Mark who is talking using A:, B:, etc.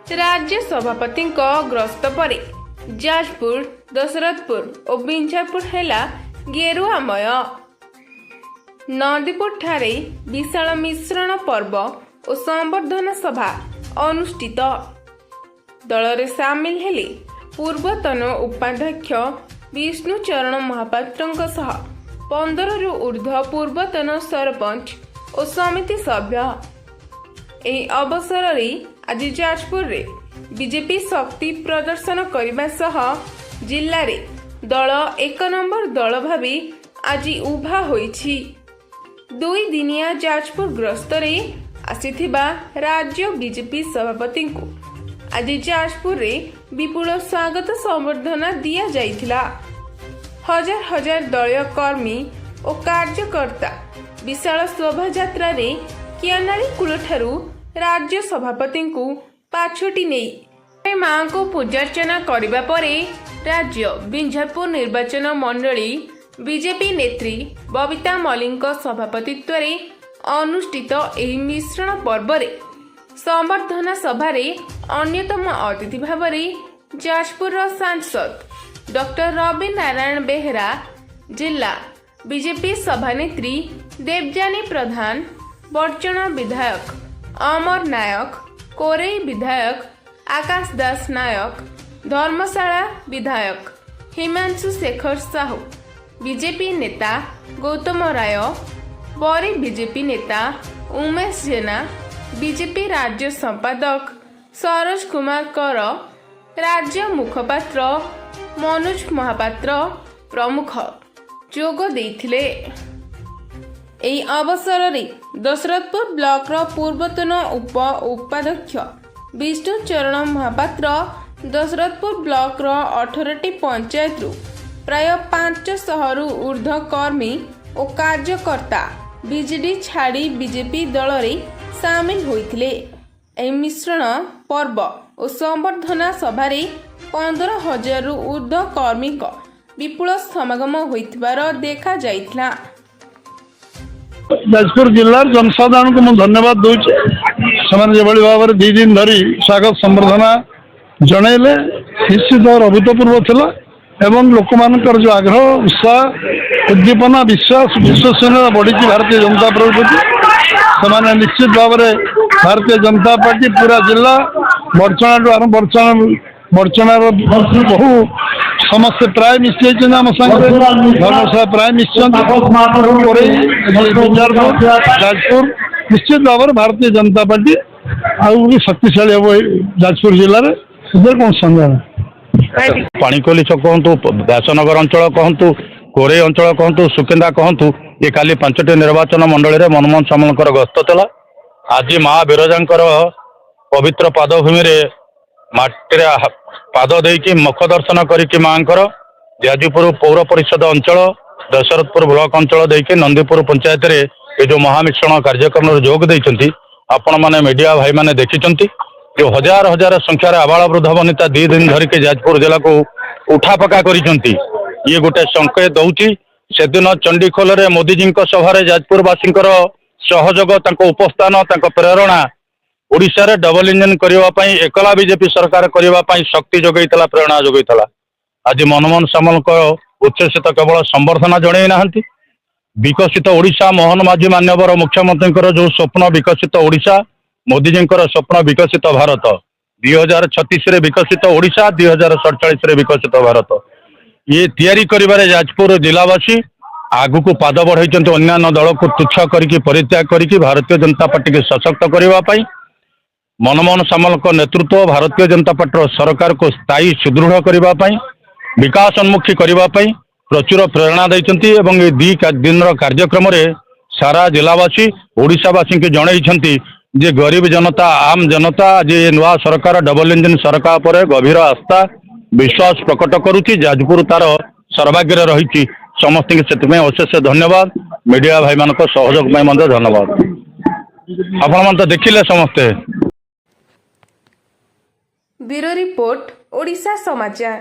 A: राज्य सभापति ग्रस्त पर जाजपुर दशरथपुर और बिंझारपुर है गेरुआमय। नंदीपुर ठारे विशाल मिश्रण पर्व और संवर्धन सभा अनुष्ठित। दल रे सामिल हेले पूर्वतन उपाध्यक्ष विष्णुचरण महापात्र सह 15 रु ऊर्ध्व पूर्वतन सरपंच और समिति सभ्य। एही अवसर रे आज जाजपुर रे बीजेपी शक्ति प्रदर्शन करने सह जिले में दल 1 नंबर दल भावी आज उभा होईछि। 2 दिनिया जाजपुर ग्रस्त रे आसीथिबा राज्य बीजेपी सभापति को आज जाजपुर रे विपुल स्वागत संबर्धना दिया जाइथिला। हजार हजार दलीय कर्मी और कार्यकर्ता विशाल शोभा यात्रा रे कियानाली कूल ठारू राज्य सभापति को पाछोटी नहीं मां को पूजार्चना करने पर राज्य बिंझारपुर निर्वाचन मंडली बीजेपी नेत्री बबीता मल्लिक सभापतित्व रे अनुष्ठित एही मिश्रण पर्व रे संबर्धना सभा रे अन्यतम अतिथि भाव जाजपुर सांसद डॉक्टर रवि नारायण बेहरा, जिला बीजेपी सभानेत्री देवजानी प्रधान, बड़चना विधायक अमर नायक, कोरेई विधायक आकाश दास नायक, धर्मशाला विधायक हिमांशु शेखर साहू, बीजेपी नेता गौतम राय, बरी बीजेपी नेता उमेश जेना, बीजेपी राज्य संपादक सरोज कुमार कर, राज्य मुखपात्र मनोज महापात्र प्रमुख जोग देइथिले। एही अवसर रे दशरथपुर ब्लॉक रो पूर्वतन उपाध्यक्ष विष्णुचरण महापात्र दशरथपुर ब्लॉक रो 18टी पंचायत रु प्राय 500 रु ऊर्ध्व कर्मी और कार्यकर्ता बीजेडी छाड़ी बीजेपी दल रे सामिल होइथिले। एही मिश्रण पर्व और संबर्धना सभा रे 15,000 रु ऊर्ध्व कर्मी विपुल समागम होइथिबार देखा जाइथिला।
B: जाजपुर जिला जनसाधारण को धन्यवाद दूचे से भाव में 2 दिन धरी स्वागत संबर्धना जनइले निश्चित और अभूतपूर्व थिला एवं लोक मानकर जो आग्रह उत्साह उद्दीपना विश्वास विश्वसनीयता बढ़ी भारतीय जनता पार्टी से निश्चित भाव में भारतीय जनता पार्टी पूरा जिला बड़चना आरंभ बड़चनार बहु समस्ते प्राय मिसी धर्मशाला प्राय मिशन जाजपुर निश्चित भाव में भारतीय जनता पार्टी आगे शक्तिशाली हम जाजपुर जिले में कौन संदेह
C: पाणीकोली छक कहतु व्यासनगर अंचल कहतु कोरे अंचल कहतु सुकिंदा कहतु ये काली 5टी निर्वाचन मंडल में मनमोहन सामलकर गस्त था। आज माँ बिरजांकर पवित्र पादभूमि माटी पाद देकी मुख दर्शन करी माँकर जाजपुर पौर परिषद अंचल दशरथपुर ब्लॉक अंचल देकी नंदीपुर पंचायत रे ये जो महामिश्रण कार्यक्रम जोग देइछंती आपण माने मीडिया भाई माने देखिछंती जो हजार हजार संख्यार आबाल वृद्ध वनिता 2 दिन धरिके जाजपुर जिला को उठा पका करिछंती। ये गोटे संकेत दउची से दिन चंडीखोल रे मोदीजी सभा जाजपुरवासी सहयोग उपस्थान प्रेरणा ओडिशा रे डबल इंजन करने एकला बीजेपी सरकार करने शक्ति जोगईला प्रेरणा जोगईला। आज मनमोहन सामल उच्छेसित केवल संबर्धना जणई नाहंती विकसित ओडिशा मोहन माझी मान्यवर मुख्यमंत्री जो स्वप्न विकसित ओडिशा मोदीजी स्वप्न विकसित भारत 2036 रे विकसित ओडिशा 2047 रे विकसित भारत ये तैयारी करिबारे जाजपुर जिलावासी आगु को पाद बढ़ाई अन्य दल को तुच्छ करके परित्याग करके भारतीय जनता पार्टी के सशक्त करने मनमोहन सामल नेतृत्व भारतीय जनता पार्टी सरकार को स्थायी सुदृढ़ करने विकासोन्मुखी करने प्रचुर प्रेरणा देइछंती एवं 2 दिन कार्यक्रम सारा जिलावासी ओडिशावासी के जनई जे गरीब जनता आम जनता जे नुआ सरकार डबल इंजन सरकार पर गभीर आस्था विश्वास प्रकट करुच्ची जाजपुर तार सर्वाग्रे रही समस्त अशेष धन्यवाद मीडिया भाई मान सहयोग धन्यवाद आपण तो देखिले समस्ते।
A: ब्यूरो रिपोर्ट ओडिशा समाचार।